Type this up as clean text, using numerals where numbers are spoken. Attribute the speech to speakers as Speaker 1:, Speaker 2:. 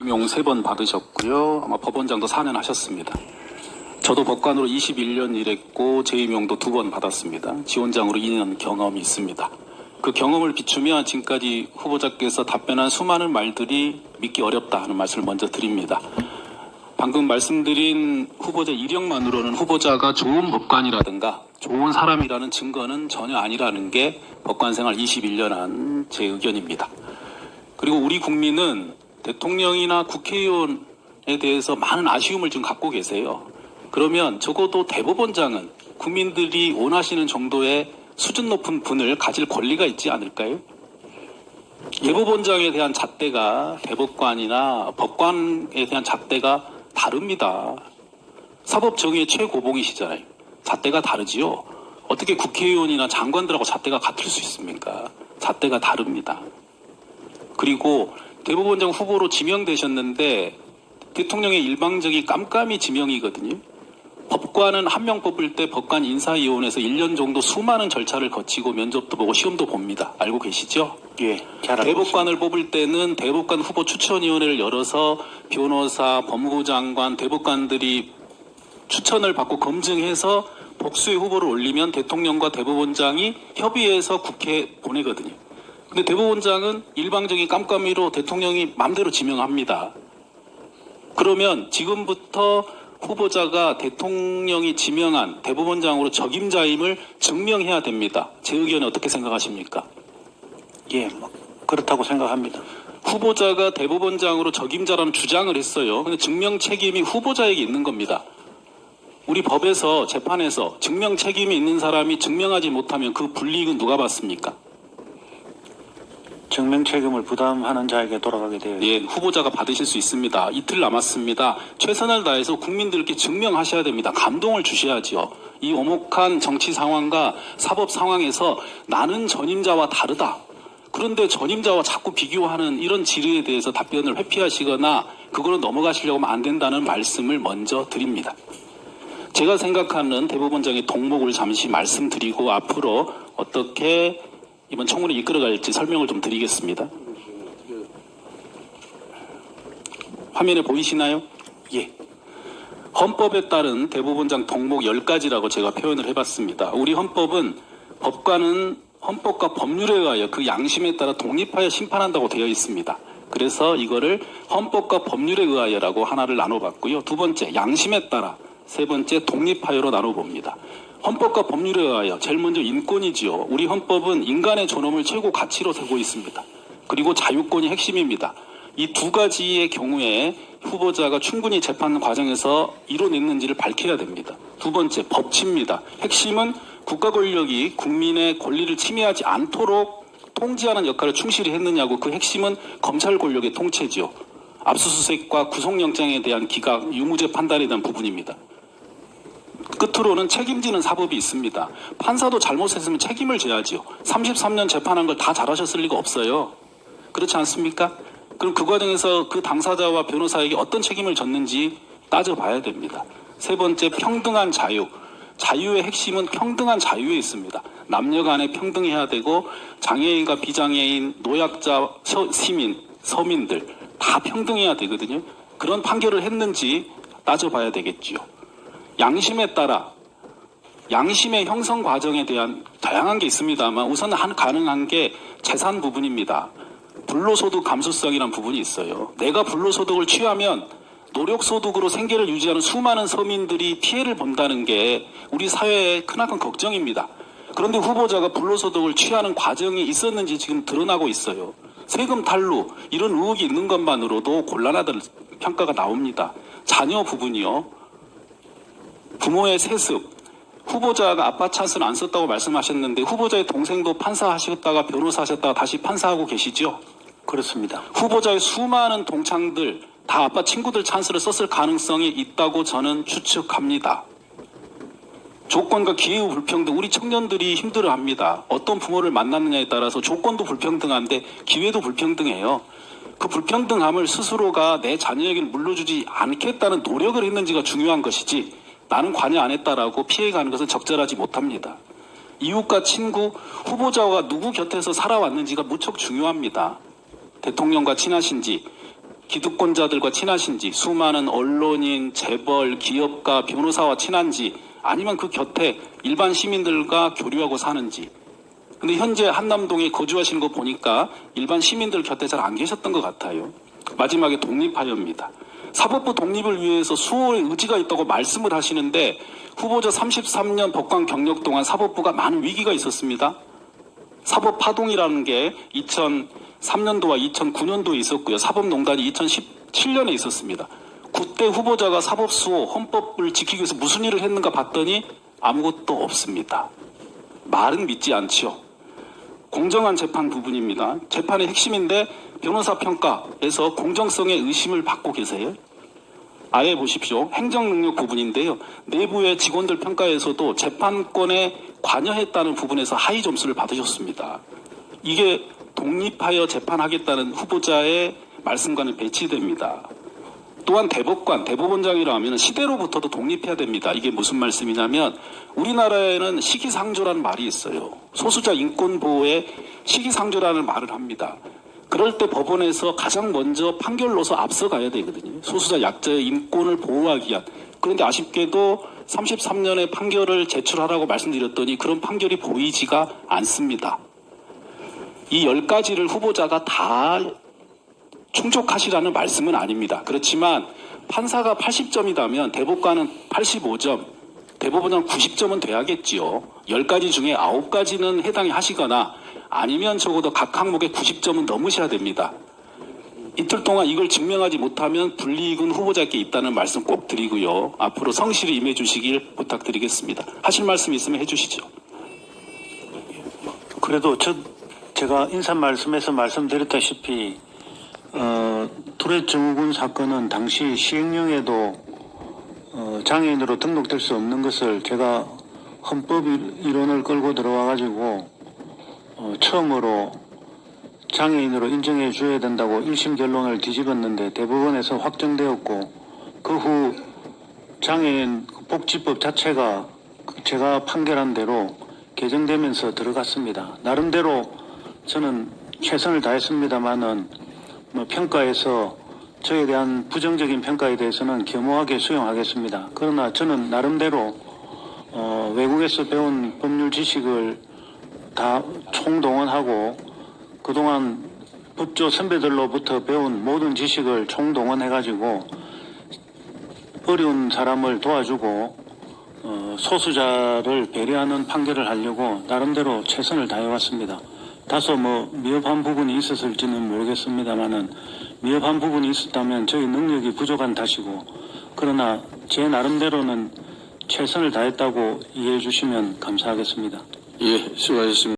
Speaker 1: 임용 3번 받으셨고요. 아마 법원장도 4년 하셨습니다. 저도 법관으로 21년 일했고 재임용도 2번 받았습니다. 지원장으로 2년 경험이 있습니다. 그 경험을 비추면 지금까지 후보자께서 답변한 수많은 말들이 믿기 어렵다 하는 말씀을 먼저 드립니다. 방금 말씀드린 후보자 이력만으로는 후보자가 좋은 법관이라든가 좋은 사람이라는 증거는 전혀 아니라는 게 법관 생활 21년 한 제 의견입니다. 그리고 우리 국민은 대통령이나 국회의원에 대해서 많은 아쉬움을 지금 갖고 계세요. 그러면 적어도 대법원장은 국민들이 원하시는 정도의 수준 높은 분을 가질 권리가 있지 않을까요? 대법원장에 대한 잣대가 대법관이나 법관에 대한 잣대가 다릅니다. 사법정의의 최고봉이시잖아요. 잣대가 다르지요. 어떻게 국회의원이나 장관들하고 잣대가 같을 수 있습니까? 잣대가 다릅니다. 그리고 대법원장 후보로 지명되셨는데 대통령의 일방적인 깜깜이 지명이거든요. 법관은 한 명 뽑을 때 법관 인사위원회에서 1년 정도 수많은 절차를 거치고 면접도 보고 시험도 봅니다. 알고 계시죠?
Speaker 2: 예, 잘 알고
Speaker 1: 대법관을
Speaker 2: 있습니다.
Speaker 1: 뽑을 때는 대법관 후보 추천위원회를 열어서 변호사, 법무부 장관, 대법관들이 추천을 받고 검증해서 복수의 후보를 올리면 대통령과 대법원장이 협의해서 국회에 보내거든요. 근데 대법원장은 일방적인 깜깜이로 대통령이 마음대로 지명합니다. 그러면 지금부터 후보자가 대통령이 지명한 대법원장으로 적임자임을 증명해야 됩니다. 제 의견은 어떻게 생각하십니까?
Speaker 2: 예, 그렇다고 생각합니다.
Speaker 1: 후보자가 대법원장으로 적임자라는 주장을 했어요. 근데 증명 책임이 후보자에게 있는 겁니다. 우리 법에서 재판에서 증명 책임이 있는 사람이 증명하지 못하면 그 불이익은 누가 받습니까?
Speaker 2: 증명 책임을 부담하는 자에게 돌아가게 되어
Speaker 1: 예, 후보자가 받으실 수 있습니다. 이틀 남았습니다. 최선을 다해서 국민들께 증명하셔야 됩니다. 감동을 주셔야지요. 이 오목한 정치 상황과 사법 상황에서 나는 전임자와 다르다. 그런데 전임자와 자꾸 비교하는 이런 질의에 대해서 답변을 회피하시거나 그거는 넘어가시려고 하면 안 된다는 말씀을 먼저 드립니다. 제가 생각하는 대법원장의 동목을 잠시 말씀드리고 앞으로 어떻게 이번 청문회 이끌어갈지 설명을 좀 드리겠습니다. 화면에 보이시나요? 예. 헌법에 따른 대법원장 동목 10가지라고 제가 표현을 해봤습니다. 우리 헌법은 법관은 헌법과 법률에 의하여 그 양심에 따라 독립하여 심판한다고 되어 있습니다. 그래서 이거를 헌법과 법률에 의하여라고 하나를 나눠봤고요. 두 번째, 양심에 따라. 세 번째, 독립하여로 나눠봅니다. 헌법과 법률에 의하여 제일 먼저 인권이지요. 우리 헌법은 인간의 존엄을 최고 가치로 세고 있습니다. 그리고 자유권이 핵심입니다. 이 두 가지의 경우에 후보자가 충분히 재판 과정에서 이뤄냈는지를 밝혀야 됩니다. 두 번째, 법치입니다. 핵심은 국가 권력이 국민의 권리를 침해하지 않도록 통제하는 역할을 충실히 했느냐고, 그 핵심은 검찰 권력의 통치지요. 압수수색과 구속영장에 대한 기각, 유무죄 판단에 대한 부분입니다. 끝으로는 책임지는 사법이 있습니다. 판사도 잘못했으면 책임을 져야지요. 33년 재판한 걸 다 잘하셨을 리가 없어요. 그렇지 않습니까? 그럼 그 과정에서 그 당사자와 변호사에게 어떤 책임을 졌는지 따져봐야 됩니다. 세 번째, 평등한 자유. 자유의 핵심은 평등한 자유에 있습니다. 남녀 간에 평등해야 되고 장애인과 비장애인, 노약자, 시민, 서민들 다 평등해야 되거든요. 그런 판결을 했는지 따져봐야 되겠지요. 양심에 따라 양심의 형성 과정에 대한 다양한 게 있습니다만 우선 가능한 게 재산 부분입니다. 불로소득 감수성이라는 부분이 있어요. 내가 불로소득을 취하면 노력소득으로 생계를 유지하는 수많은 서민들이 피해를 본다는 게 우리 사회의 크나큰 걱정입니다. 그런데 후보자가 불로소득을 취하는 과정이 있었는지 지금 드러나고 있어요. 세금 탈루 이런 의혹이 있는 것만으로도 곤란하다는 평가가 나옵니다. 자녀 부분이요. 부모의 세습, 후보자가 아빠 찬스는 안 썼다고 말씀하셨는데 후보자의 동생도 판사하셨다가 변호사하셨다가 다시 판사하고 계시죠?
Speaker 2: 그렇습니다.
Speaker 1: 후보자의 수많은 동창들 다 아빠 친구들 찬스를 썼을 가능성이 있다고 저는 추측합니다. 조건과 기회의 불평등, 우리 청년들이 힘들어합니다. 어떤 부모를 만났느냐에 따라서 조건도 불평등한데 기회도 불평등해요. 그 불평등함을 스스로가 내 자녀에게는 물려주지 않겠다는 노력을 했는지가 중요한 것이지 나는 관여 안 했다라고 피해가는 것은 적절하지 못합니다. 이웃과 친구, 후보자가 누구 곁에서 살아왔는지가 무척 중요합니다. 대통령과 친하신지 기득권자들과 친하신지, 수많은 언론인, 재벌, 기업가, 변호사와 친한지, 아니면 그 곁에 일반 시민들과 교류하고 사는지. 근데 현재 한남동에 거주하시는 거 보니까 일반 시민들 곁에 잘 안 계셨던 것 같아요. 마지막에 독립하여입니다. 사법부 독립을 위해서 수호의 의지가 있다고 말씀을 하시는데 후보자 33년 법관 경력 동안 사법부가 많은 위기가 있었습니다. 사법 파동이라는 게 2003년도와 2009년도에 있었고요. 사법농단이 2017년에 있었습니다. 그때 후보자가 사법수호, 헌법을 지키기 위해서 무슨 일을 했는가 봤더니 아무것도 없습니다. 말은 믿지 않죠. 공정한 재판 부분입니다. 재판의 핵심인데 변호사 평가에서 공정성의 의심을 받고 계세요. 아예 보십시오. 행정능력 부분인데요. 내부의 직원들 평가에서도 재판권에 관여했다는 부분에서 하위 점수를 받으셨습니다. 이게 독립하여 재판하겠다는 후보자의 말씀과는 배치됩니다. 또한 대법원장이라 하면 시대로부터도 독립해야 됩니다. 이게 무슨 말씀이냐면 우리나라에는 시기상조라는 말이 있어요. 소수자 인권 보호에 시기상조라는 말을 합니다. 그럴 때 법원에서 가장 먼저 판결로서 앞서가야 되거든요. 소수자 약자의 인권을 보호하기 위한. 그런데 아쉽게도 33년의 판결을 제출하라고 말씀드렸더니 그런 판결이 보이지가 않습니다. 이 10가지를 후보자가 다 충족하시라는 말씀은 아닙니다. 그렇지만 판사가 80점이라면 대법관은 85점, 대법원은 90점은 돼야겠지요. 10가지 중에 9가지는 해당이 하시거나 아니면 적어도 각 항목에 90점은 넘으셔야 됩니다. 이틀 동안 이걸 증명하지 못하면 불이익은 후보자께 있다는 말씀 꼭 드리고요. 앞으로 성실히 임해 주시길 부탁드리겠습니다. 하실 말씀 있으면 해주시죠.
Speaker 2: 그래도 제가 인사 말씀에서 말씀드렸다시피 투렛 증후군 사건은 당시 시행령에도 장애인으로 등록될 수 없는 것을 제가 헌법 이론을 끌고 들어와가지고 처음으로 장애인으로 인정해 줘야 된다고 1심 결론을 뒤집었는데 대법원에서 확정되었고 그 후 장애인 복지법 자체가 제가 판결한 대로 개정되면서 들어갔습니다. 나름대로 저는 최선을 다했습니다만은 평가에서 저에 대한 부정적인 평가에 대해서는 겸허하게 수용하겠습니다. 그러나 저는 나름대로 외국에서 배운 법률 지식을 다 총동원하고 그동안 법조 선배들로부터 배운 모든 지식을 총동원해가지고 어려운 사람을 도와주고 소수자를 배려하는 판결을 하려고 나름대로 최선을 다해왔습니다. 다소 미흡한 부분이 있었을지는 모르겠습니다만은 미흡한 부분이 있었다면 저희 능력이 부족한 탓이고 그러나 제 나름대로는 최선을 다했다고 이해해 주시면 감사하겠습니다.
Speaker 3: 예, 수고하셨습니다.